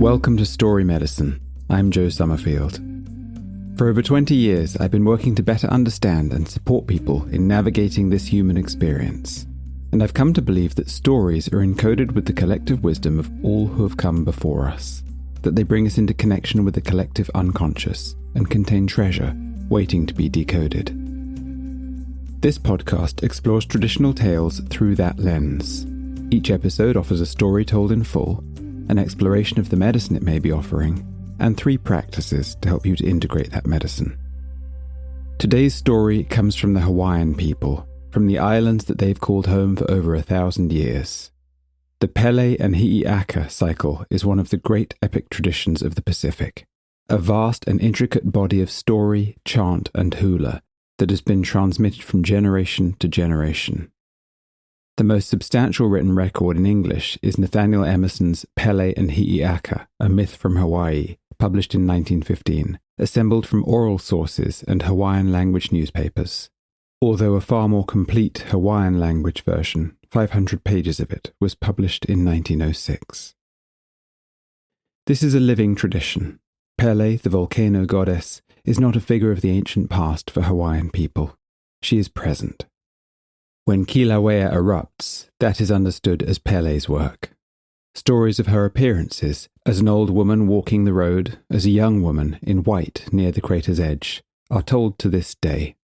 Welcome to Story Medicine. I'm Joe Summerfield. For over 20 years, I've been working to better understand and support people in navigating this human experience. And I've come to believe that stories are encoded with the collective wisdom of all who have come before us, that they bring us into connection with the collective unconscious and contain treasure waiting to be decoded. This podcast explores traditional tales through that lens. Each episode offers a story told in full, an exploration of the medicine it may be offering, and 3 practices to help you to integrate that medicine. Today's story comes from the Hawaiian people, from the islands that they've called home for over 1,000 years. The Pele and Hi'iaka cycle is one of the great epic traditions of the Pacific, a vast and intricate body of story, chant, and hula that has been transmitted from generation to generation. The most substantial written record in English is Nathaniel Emerson's Pele and Hi'iaka, a myth from Hawaii, published in 1915, assembled from oral sources and Hawaiian language newspapers. Although a far more complete Hawaiian language version, 500 pages of it, was published in 1906. This is a living tradition. Pele, the volcano goddess, is not a figure of the ancient past for Hawaiian people. She is present. When Kilauea erupts, that is understood as Pele's work. Stories of her appearances, as an old woman walking the road, as a young woman in white near the crater's edge, are told to this day.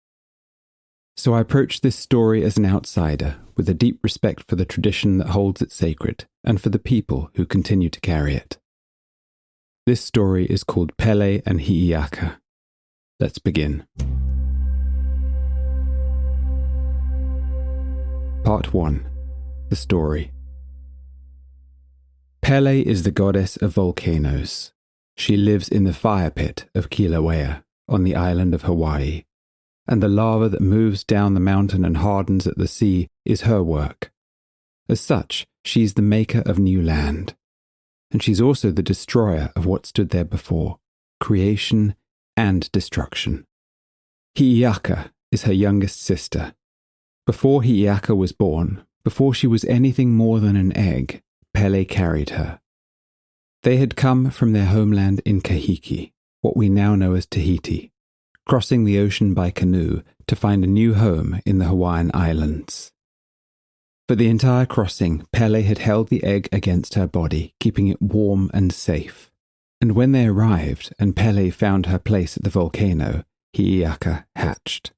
So I approach this story as an outsider, with a deep respect for the tradition that holds it sacred, and for the people who continue to carry it. This story is called Pele and Hi'iaka. Let's begin. Part 1. The Story. Pele is the goddess of volcanoes. She lives in the fire pit of Kilauea, on the island of Hawaii, and the lava that moves down the mountain and hardens at the sea is her work. As such, she's the maker of new land, and she's also the destroyer of what stood there before, creation and destruction. Hi'iaka is her youngest sister. Before Hi'iaka was born, before she was anything more than an egg, Pele carried her. They had come from their homeland in Kahiki, what we now know as Tahiti, crossing the ocean by canoe to find a new home in the Hawaiian Islands. For the entire crossing, Pele had held the egg against her body, keeping it warm and safe. And when they arrived and Pele found her place at the volcano, Hi'iaka hatched.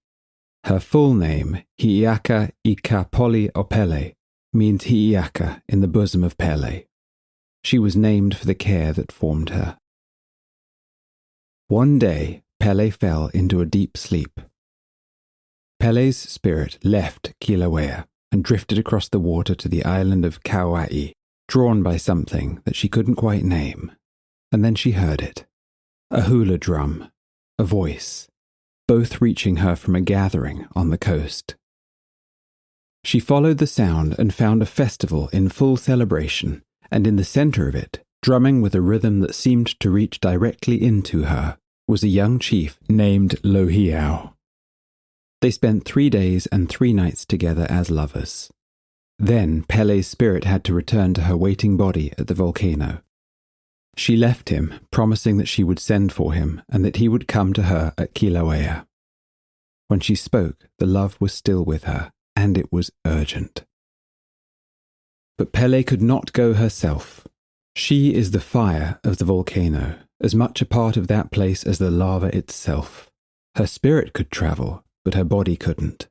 Her full name, Hi'iaka Ikapoli o Pele, means Hi'iaka in the bosom of Pele. She was named for the care that formed her. One day, Pele fell into a deep sleep. Pele's spirit left Kilauea and drifted across the water to the island of Kauai, drawn by something that she couldn't quite name. And then she heard it. A hula drum, a voice, both reaching her from a gathering on the coast. She followed the sound and found a festival in full celebration, and in the center of it, drumming with a rhythm that seemed to reach directly into her, was a young chief named Lohiau. They spent 3 days and 3 nights together as lovers. Then Pele's spirit had to return to her waiting body at the volcano. She left him, promising that she would send for him and that he would come to her at Kilauea. When she spoke, the love was still with her, and it was urgent. But Pele could not go herself. She is the fire of the volcano, as much a part of that place as the lava itself. Her spirit could travel, but her body couldn't.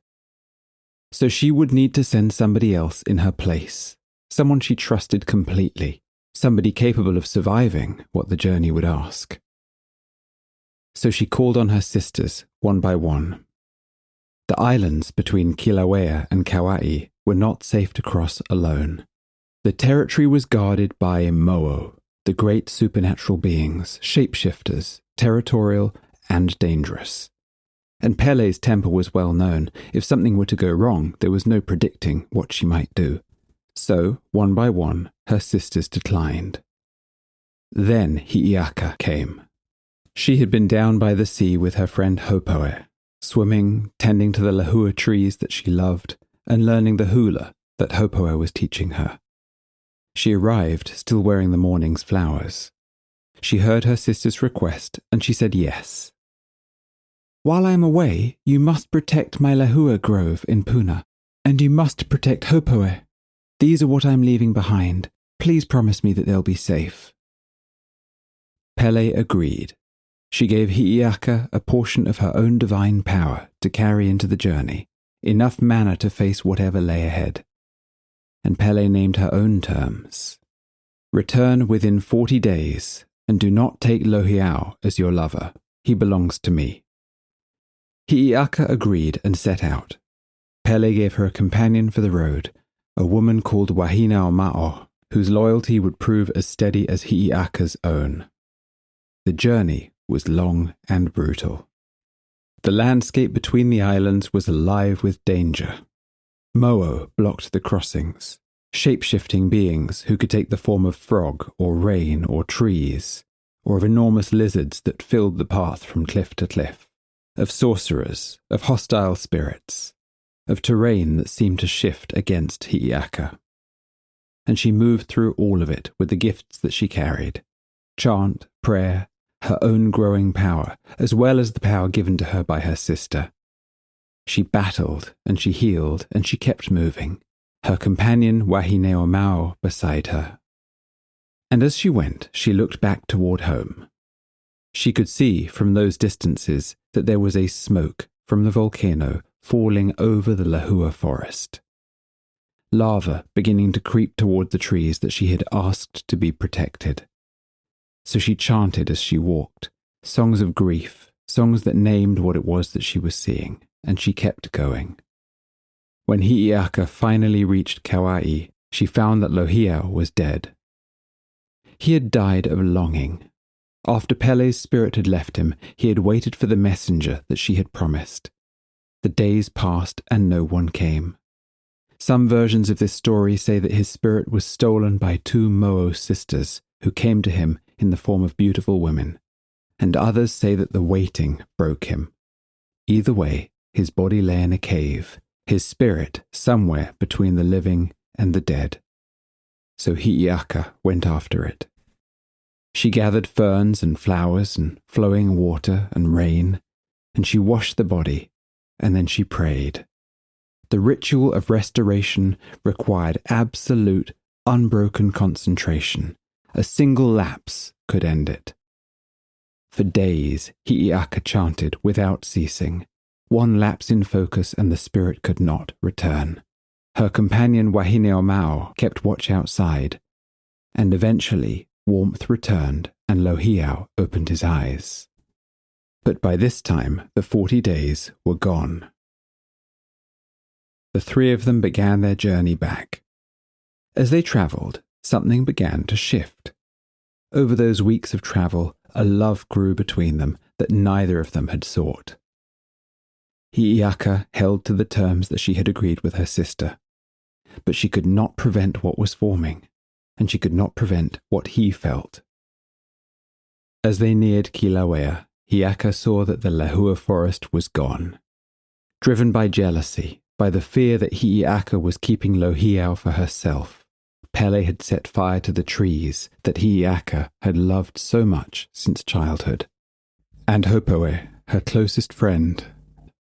So she would need to send somebody else in her place, someone she trusted completely. Somebody capable of surviving what the journey would ask. So she called on her sisters, one by one. The islands between Kilauea and Kauai were not safe to cross alone. The territory was guarded by Mo'o, the great supernatural beings, shapeshifters, territorial and dangerous. And Pele's temper was well known. If something were to go wrong, there was no predicting what she might do. So, one by one, her sisters declined. Then Hi'iaka came. She had been down by the sea with her friend Hopoe, swimming, tending to the lahua trees that she loved, and learning the hula that Hopoe was teaching her. She arrived, still wearing the morning's flowers. She heard her sister's request, and she said yes. "While I am away, you must protect my Lehua grove in Puna, and you must protect Hopoe. These are what I am leaving behind. Please promise me that they'll be safe." Pele agreed. She gave Hi'iaka a portion of her own divine power to carry into the journey, enough mana to face whatever lay ahead. And Pele named her own terms. "Return within 40 days, and do not take Lohiau as your lover. He belongs to me." Hi'iaka agreed and set out. Pele gave her a companion for the road, a woman called Wahina o Ma'o, whose loyalty would prove as steady as Hi'iaka's own. The journey was long and brutal. The landscape between the islands was alive with danger. Mo'o blocked the crossings, shape-shifting beings who could take the form of frog or rain or trees, or of enormous lizards that filled the path from cliff to cliff, of sorcerers, of hostile spirits, of terrain that seemed to shift against Hi'iaka. And she moved through all of it with the gifts that she carried: chant, prayer, her own growing power, as well as the power given to her by her sister. She battled, and she healed, and she kept moving, her companion Wahine o Mao beside her. And as she went, she looked back toward home. She could see from those distances that there was a smoke from the volcano falling over the Lehua forest. Lava beginning to creep toward the trees that she had asked to be protected. So she chanted as she walked, songs of grief, songs that named what it was that she was seeing, and she kept going. When Hi'iaka finally reached Kauai, she found that Lohiau was dead. He had died of longing. After Pele's spirit had left him, he had waited for the messenger that she had promised. The days passed and no one came. Some versions of this story say that his spirit was stolen by 2 Mo'o sisters who came to him in the form of beautiful women, and others say that the waiting broke him. Either way, his body lay in a cave, his spirit somewhere between the living and the dead. So Hi'iaka went after it. She gathered ferns and flowers and flowing water and rain, and she washed the body, and then she prayed. The ritual of restoration required absolute, unbroken concentration. A single lapse could end it. For days, Hi'iaka chanted without ceasing. One lapse in focus and the spirit could not return. Her companion Wahine o Mao kept watch outside, and eventually warmth returned and Lohiau opened his eyes. But by this time, the 40 days were gone. The 3 of them began their journey back. As they travelled, something began to shift. Over those weeks of travel, a love grew between them that neither of them had sought. Hi'iaka held to the terms that she had agreed with her sister, but she could not prevent what was forming, and she could not prevent what he felt. As they neared Kilauea, Hi'iaka saw that the Lehua forest was gone. Driven by jealousy, by the fear that Hi'iaka was keeping Lohiau for herself, Pele had set fire to the trees that Hi'iaka had loved so much since childhood. And Hopoe, her closest friend,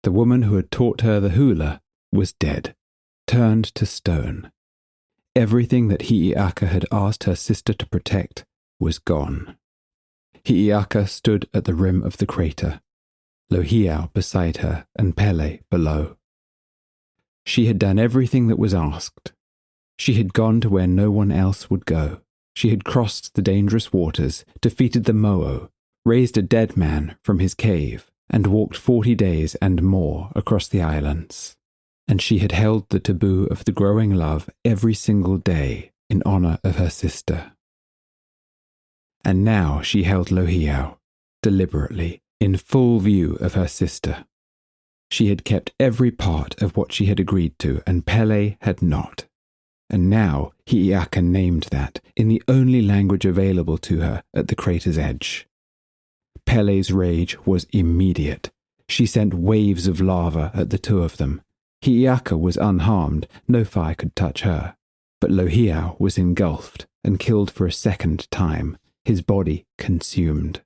the woman who had taught her the hula, was dead, turned to stone. Everything that Hi'iaka had asked her sister to protect was gone. Hi'iaka stood at the rim of the crater, Lohiau beside her and Pele below. She had done everything that was asked. She had gone to where no one else would go. She had crossed the dangerous waters, defeated the Mo'o, raised a dead man from his cave, and walked 40 days and more across the islands. And she had held the taboo of the growing love every single day in honor of her sister. And now she held Lohiau, deliberately, in full view of her sister. She had kept every part of what she had agreed to, and Pele had not. And now Hi'iaka named that in the only language available to her at the crater's edge. Pele's rage was immediate. She sent waves of lava at the 2 of them. Hi'iaka was unharmed, no fire could touch her. But Lohiau was engulfed and killed for a second time, his body consumed.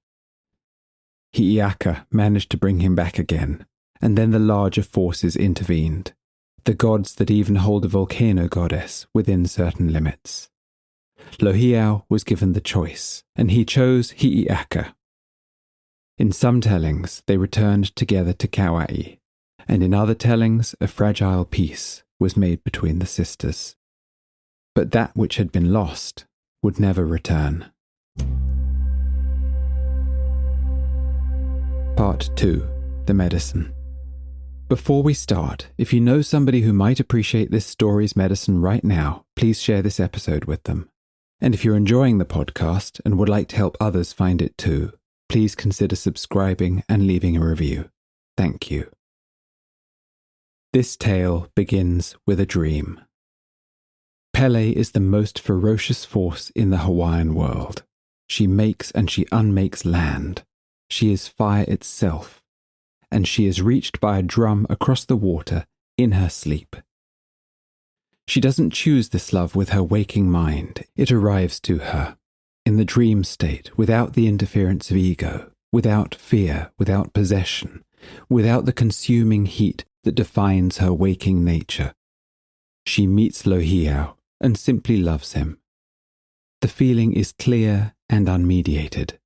Hi'iaka managed to bring him back again, and then the larger forces intervened, the gods that even hold a volcano goddess within certain limits. Lohiau was given the choice, and he chose Hi'iaka. In some tellings, they returned together to Kauai, and in other tellings, a fragile peace was made between the sisters. But that which had been lost would never return. Part 2. The Medicine. Before we start, if you know somebody who might appreciate this story's medicine right now, please share this episode with them. And if you're enjoying the podcast and would like to help others find it too, please consider subscribing and leaving a review. Thank you. This tale begins with a dream. Pele is the most ferocious force in the Hawaiian world. She makes and she unmakes land. She is fire itself, and she is reached by a drum across the water in her sleep. She doesn't choose this love with her waking mind. It arrives to her, in the dream state, without the interference of ego, without fear, without possession, without the consuming heat that defines her waking nature. She meets Lohiau and simply loves him. The feeling is clear and unmediated.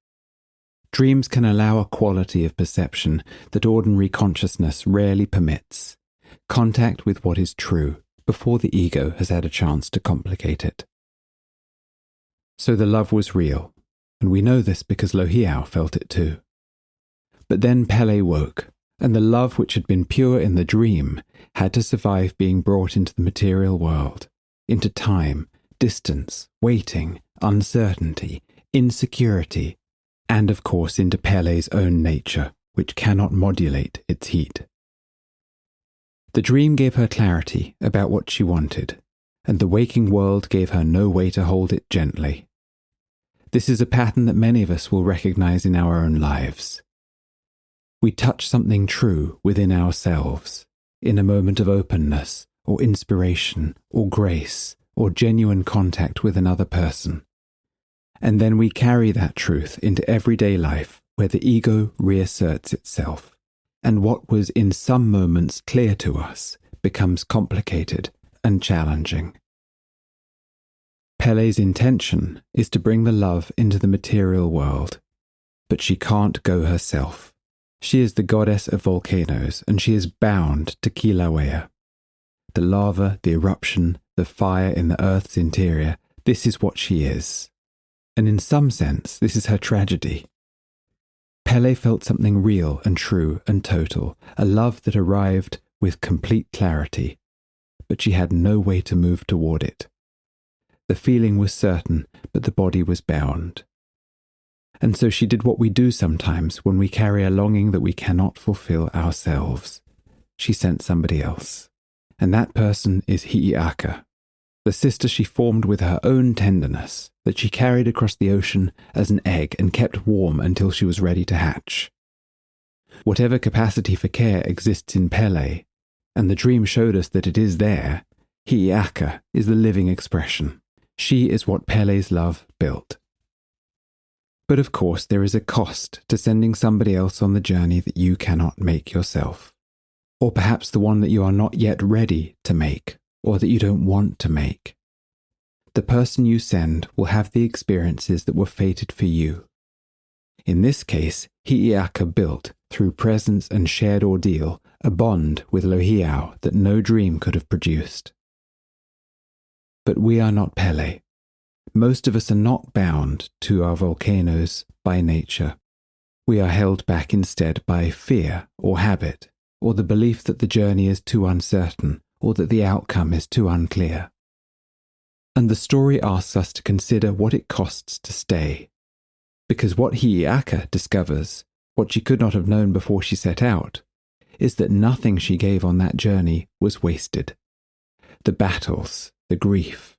Dreams can allow a quality of perception that ordinary consciousness rarely permits, contact with what is true before the ego has had a chance to complicate it. So the love was real, and we know this because Lohiau felt it too. But then Pele woke, and the love which had been pure in the dream had to survive being brought into the material world, into time, distance, waiting, uncertainty, insecurity, and of course into Pele's own nature, which cannot modulate its heat. The dream gave her clarity about what she wanted, and the waking world gave her no way to hold it gently. This is a pattern that many of us will recognize in our own lives. We touch something true within ourselves, in a moment of openness, or inspiration, or grace, or genuine contact with another person. And then we carry that truth into everyday life where the ego reasserts itself, and what was in some moments clear to us becomes complicated and challenging. Pele's intention is to bring the love into the material world, but she can't go herself. She is the goddess of volcanoes, and she is bound to Kilauea. The lava, the eruption, the fire in the earth's interior, this is what she is. And in some sense, this is her tragedy. Pele felt something real and true and total, a love that arrived with complete clarity, but she had no way to move toward it. The feeling was certain, but the body was bound. And so she did what we do sometimes when we carry a longing that we cannot fulfill ourselves. She sent somebody else. And that person is Hi'iaka, the sister she formed with her own tenderness, that she carried across the ocean as an egg and kept warm until she was ready to hatch. Whatever capacity for care exists in Pele, and the dream showed us that it is there, Hi'iaka is the living expression. She is what Pele's love built. But of course there is a cost to sending somebody else on the journey that you cannot make yourself, or perhaps the one that you are not yet ready to make, or that you don't want to make. The person you send will have the experiences that were fated for you. In this case, Hi'iaka built, through presence and shared ordeal, a bond with Lohiau that no dream could have produced. But we are not Pele. Most of us are not bound to our volcanoes by nature. We are held back instead by fear or habit, or the belief that the journey is too uncertain, or that the outcome is too unclear. And the story asks us to consider what it costs to stay. Because what Hi'iaka discovers, what she could not have known before she set out, is that nothing she gave on that journey was wasted. The battles, the grief,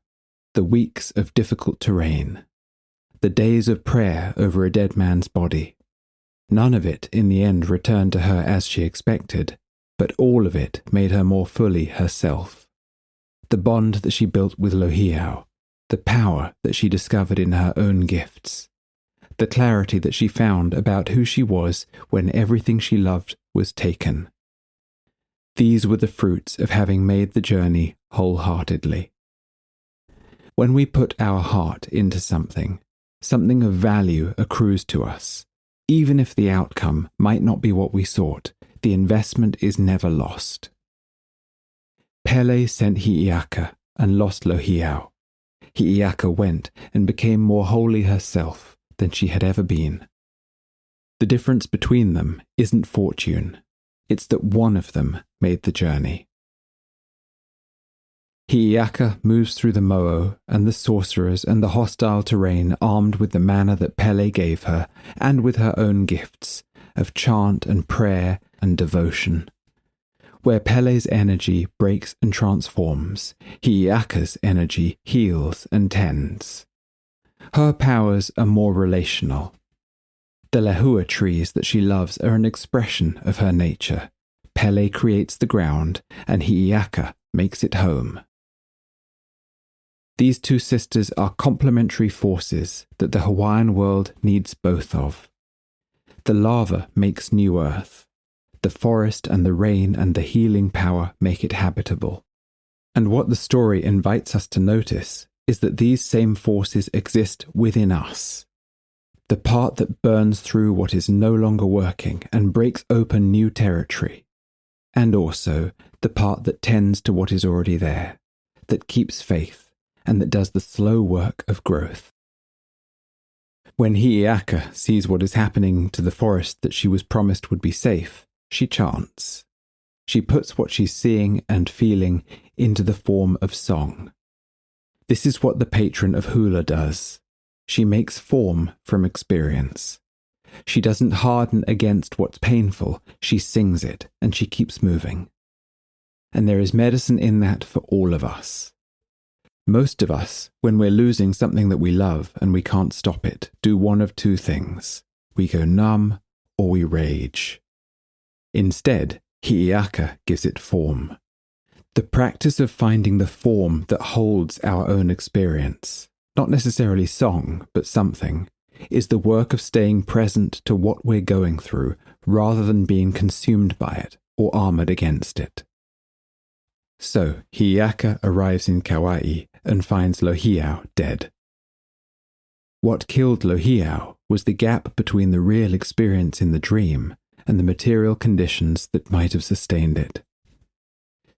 the weeks of difficult terrain, the days of prayer over a dead man's body, none of it in the end returned to her as she expected, but all of it made her more fully herself. The bond that she built with Lohiau, the power that she discovered in her own gifts, the clarity that she found about who she was when everything she loved was taken. These were the fruits of having made the journey wholeheartedly. When we put our heart into something, something of value accrues to us. Even if the outcome might not be what we sought, the investment is never lost. Pele sent Hi'iaka and lost Lohiau. Hi'iaka went and became more wholly herself than she had ever been. The difference between them isn't fortune, it's that one of them made the journey. Hi'iaka moves through the mo'o and the sorcerers and the hostile terrain armed with the mana that Pele gave her and with her own gifts of chant and prayer and devotion. Where Pele's energy breaks and transforms, Hi'iaka's energy heals and tends. Her powers are more relational. The lehua trees that she loves are an expression of her nature. Pele creates the ground, and Hi'iaka makes it home. These two sisters are complementary forces that the Hawaiian world needs both of. The lava makes new earth. The forest and the rain and the healing power make it habitable. And what the story invites us to notice is that these same forces exist within us. The part that burns through what is no longer working and breaks open new territory. And also the part that tends to what is already there, that keeps faith, and that does the slow work of growth. When Hi'iaka sees what is happening to the forest that she was promised would be safe, she chants. She puts what she's seeing and feeling into the form of song. This is what the patron of hula does. She makes form from experience. She doesn't harden against what's painful, she sings it, and she keeps moving. And there is medicine in that for all of us. Most of us, when we're losing something that we love and we can't stop it, do one of two things. We go numb or we rage. Instead, Hi'iaka gives it form. The practice of finding the form that holds our own experience, not necessarily song, but something, is the work of staying present to what we're going through rather than being consumed by it or armored against it. So, Hi'iaka arrives in Kauai and finds Lohiau dead. What killed Lohiau was the gap between the real experience in the dream and the material conditions that might have sustained it.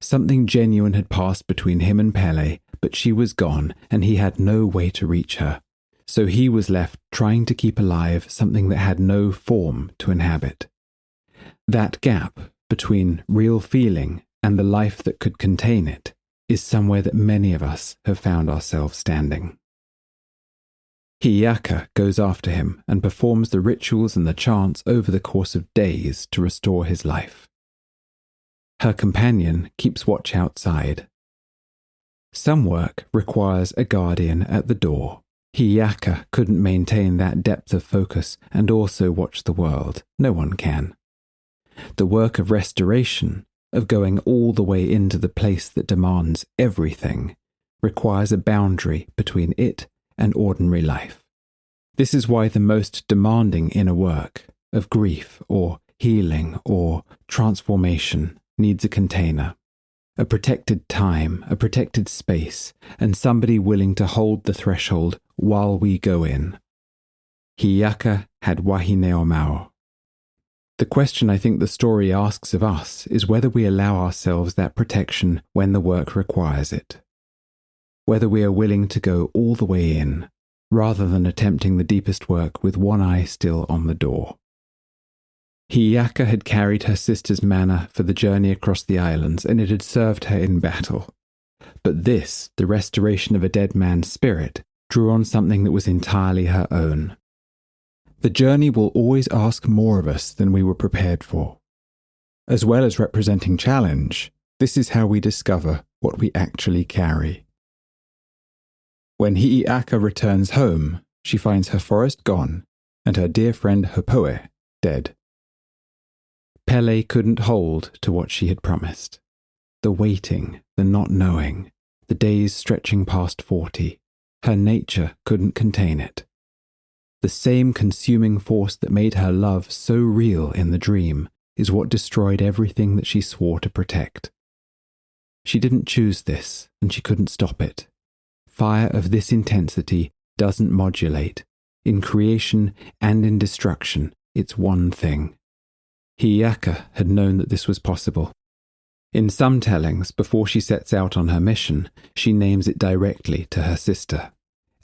Something genuine had passed between him and Pele, but she was gone and he had no way to reach her. So he was left trying to keep alive something that had no form to inhabit. That gap between real feeling and the life that could contain it is somewhere that many of us have found ourselves standing. Hi'iaka goes after him and performs the rituals and the chants over the course of days to restore his life. Her companion keeps watch outside. Some work requires a guardian at the door. Hi'iaka couldn't maintain that depth of focus and also watch the world. No one can. The work of restoration, of going all the way into the place that demands everything, requires a boundary between it and ordinary life. This is why the most demanding inner work, of grief or healing or transformation, needs a container, a protected time, a protected space, and somebody willing to hold the threshold while we go in. Hi'iaka had Wahineo Mao. The question I think the story asks of us is whether we allow ourselves that protection when the work requires it. Whether we are willing to go all the way in, rather than attempting the deepest work with one eye still on the door. Hi'iaka had carried her sister's mana for the journey across the islands, and it had served her in battle. But this, the restoration of a dead man's spirit, drew on something that was entirely her own. The journey will always ask more of us than we were prepared for. As well as representing challenge, this is how we discover what we actually carry. When Hi'iaka returns home, she finds her forest gone and her dear friend Hopoe dead. Pele couldn't hold to what she had promised. The waiting, the not knowing, the days stretching past 40, her nature couldn't contain it. The same consuming force that made her love so real in the dream is what destroyed everything that she swore to protect. She didn't choose this, and she couldn't stop it. Fire of this intensity doesn't modulate. In creation and in destruction, it's one thing. Hi'iaka had known that this was possible. In some tellings, before she sets out on her mission, she names it directly to her sister.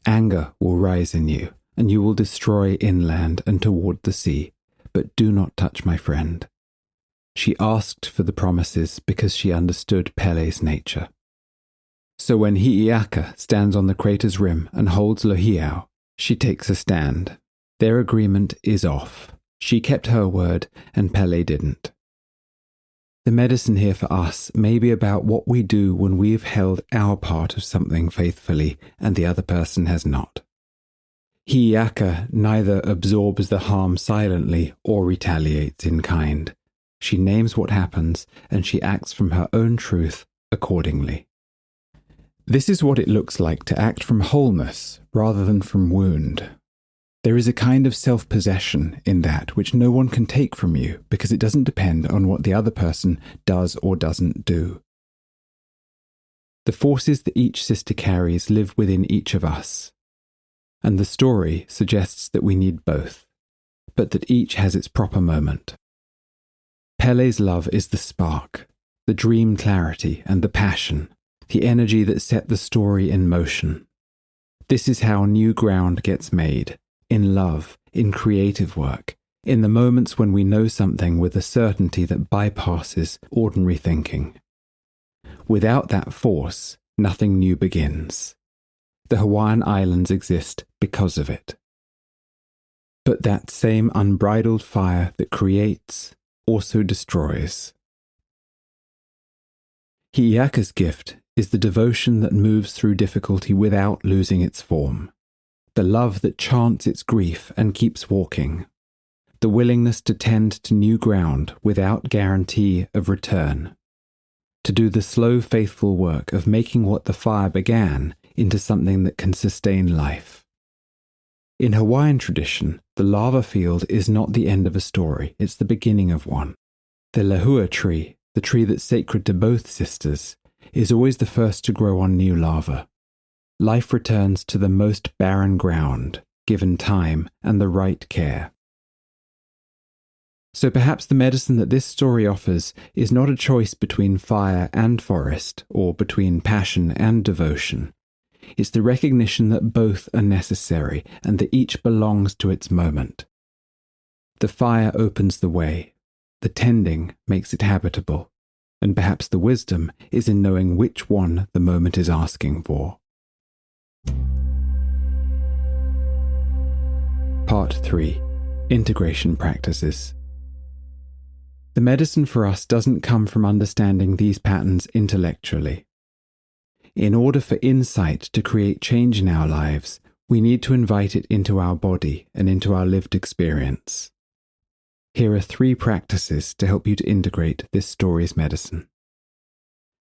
Anger will rise in you, and you will destroy inland and toward the sea, but do not touch my friend. She asked for the promises because she understood Pele's nature. So when Hi'iaka stands on the crater's rim and holds Lohiau, she takes a stand. Their agreement is off. She kept her word, and Pele didn't. The medicine here for us may be about what we do when we've held our part of something faithfully and the other person has not. Hi'iaka neither absorbs the harm silently or retaliates in kind. She names what happens, and she acts from her own truth accordingly. This is what it looks like to act from wholeness rather than from wound. There is a kind of self-possession in that which no one can take from you because it doesn't depend on what the other person does or doesn't do. The forces that each sister carries live within each of us, and the story suggests that we need both, but that each has its proper moment. Pele's love is the spark, the dream clarity and the passion, the energy that set the story in motion. This is how new ground gets made, in love, in creative work, in the moments when we know something with a certainty that bypasses ordinary thinking. Without that force, nothing new begins. The Hawaiian Islands exist because of it. But that same unbridled fire that creates also destroys. Hi'iaka's gift is the devotion that moves through difficulty without losing its form, the love that chants its grief and keeps walking, the willingness to tend to new ground without guarantee of return, to do the slow, faithful work of making what the fire began into something that can sustain life. In Hawaiian tradition, the lava field is not the end of a story, it's the beginning of one. The lehua tree, the tree that's sacred to both sisters, is always the first to grow on new lava. Life returns to the most barren ground, given time and the right care. So perhaps the medicine that this story offers is not a choice between fire and forest, or between passion and devotion. It's the recognition that both are necessary and that each belongs to its moment. The fire opens the way, the tending makes it habitable, and perhaps the wisdom is in knowing which one the moment is asking for. Part 3. Integration Practices. The medicine for us doesn't come from understanding these patterns intellectually. In order for insight to create change in our lives, we need to invite it into our body and into our lived experience. Here are 3 practices to help you to integrate this story's medicine.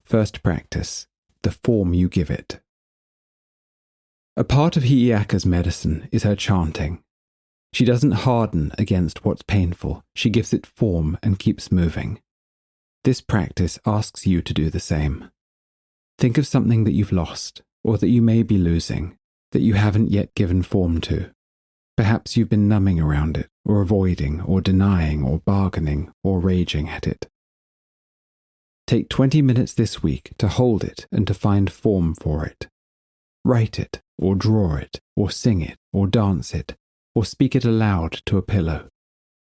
First practice, the form you give it. A part of Hi'iaka's medicine is her chanting. She doesn't harden against what's painful, she gives it form and keeps moving. This practice asks you to do the same. Think of something that you've lost, or that you may be losing, that you haven't yet given form to. Perhaps you've been numbing around it, or avoiding, or denying, or bargaining, or raging at it. Take 20 minutes this week to hold it and to find form for it. Write it, or draw it, or sing it, or dance it, or speak it aloud to a pillow.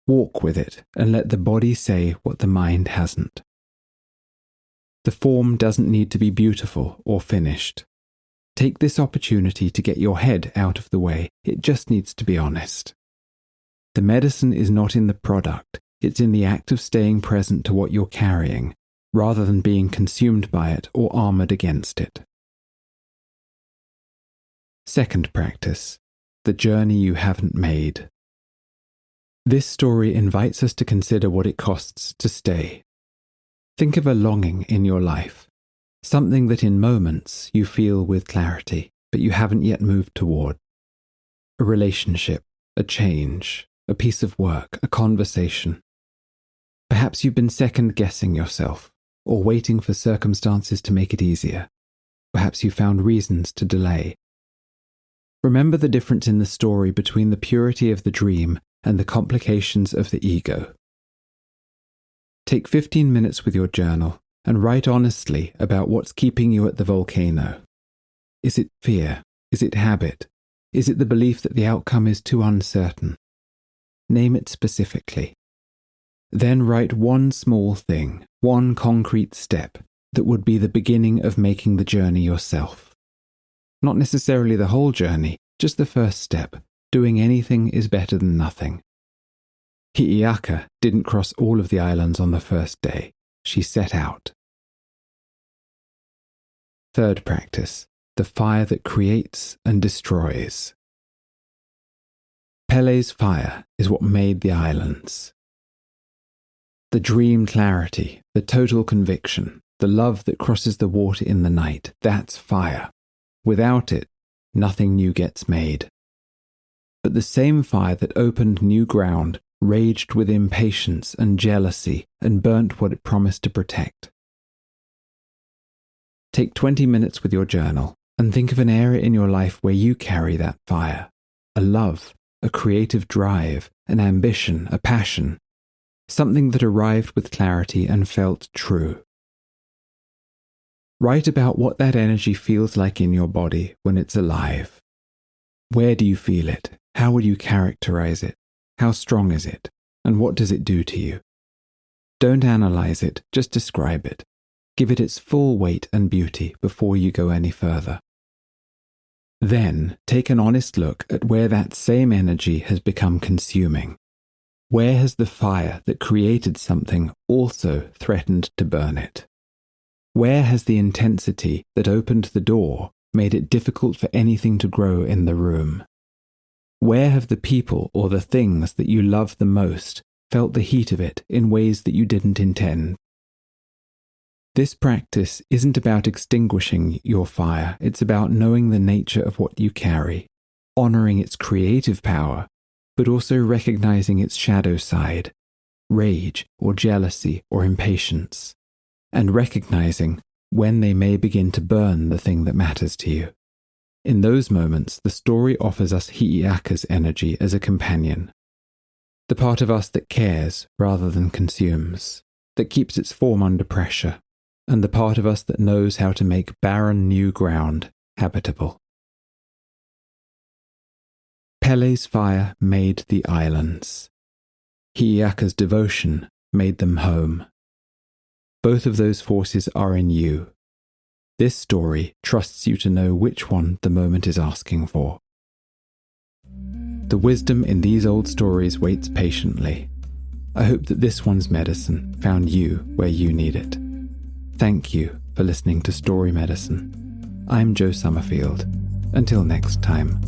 Walk with it and let the body say what the mind hasn't. The form doesn't need to be beautiful or finished. Take this opportunity to get your head out of the way. It just needs to be honest. The medicine is not in the product, it's in the act of staying present to what you're carrying, rather than being consumed by it or armored against it. Second practice, the journey you haven't made. This story invites us to consider what it costs to stay. Think of a longing in your life, something that in moments you feel with clarity, but you haven't yet moved toward. A relationship, a change, a piece of work, a conversation. Perhaps you've been second-guessing yourself, or waiting for circumstances to make it easier. Perhaps you found reasons to delay. Remember the difference in the story between the purity of the dream and the complications of the ego. Take 15 minutes with your journal and write honestly about what's keeping you at the volcano. Is it fear? Is it habit? Is it the belief that the outcome is too uncertain? Name it specifically. Then write one small thing, one concrete step that would be the beginning of making the journey yourself. Not necessarily the whole journey, just the first step. Doing anything is better than nothing. Hi'iaka didn't cross all of the islands on the first day. She set out. Third practice, the fire that creates and destroys. Pele's fire is what made the islands. The dream clarity, the total conviction, the love that crosses the water in the night, that's fire. Without it, nothing new gets made. But the same fire that opened new ground raged with impatience and jealousy and burnt what it promised to protect. Take 20 minutes with your journal and think of an area in your life where you carry that fire, a love, a creative drive, an ambition, a passion, something that arrived with clarity and felt true. Write about what that energy feels like in your body when it's alive. Where do you feel it? How would you characterize it? How strong is it? And what does it do to you? Don't analyze it, just describe it. Give it its full weight and beauty before you go any further. Then take an honest look at where that same energy has become consuming. Where has the fire that created something also threatened to burn it? Where has the intensity that opened the door made it difficult for anything to grow in the room? Where have the people or the things that you love the most felt the heat of it in ways that you didn't intend? This practice isn't about extinguishing your fire, it's about knowing the nature of what you carry, honoring its creative power, but also recognizing its shadow side, rage or jealousy or impatience, and recognizing when they may begin to burn the thing that matters to you. In those moments, the story offers us Hi'iaka's energy as a companion, the part of us that cares rather than consumes, that keeps its form under pressure, and the part of us that knows how to make barren new ground habitable. Pele's fire made the islands. Hi'iaka's devotion made them home. Both of those forces are in you. This story trusts you to know which one the moment is asking for. The wisdom in these old stories waits patiently. I hope that this one's medicine found you where you need it. Thank you for listening to Story Medicine. I'm Joe Summerfield. Until next time.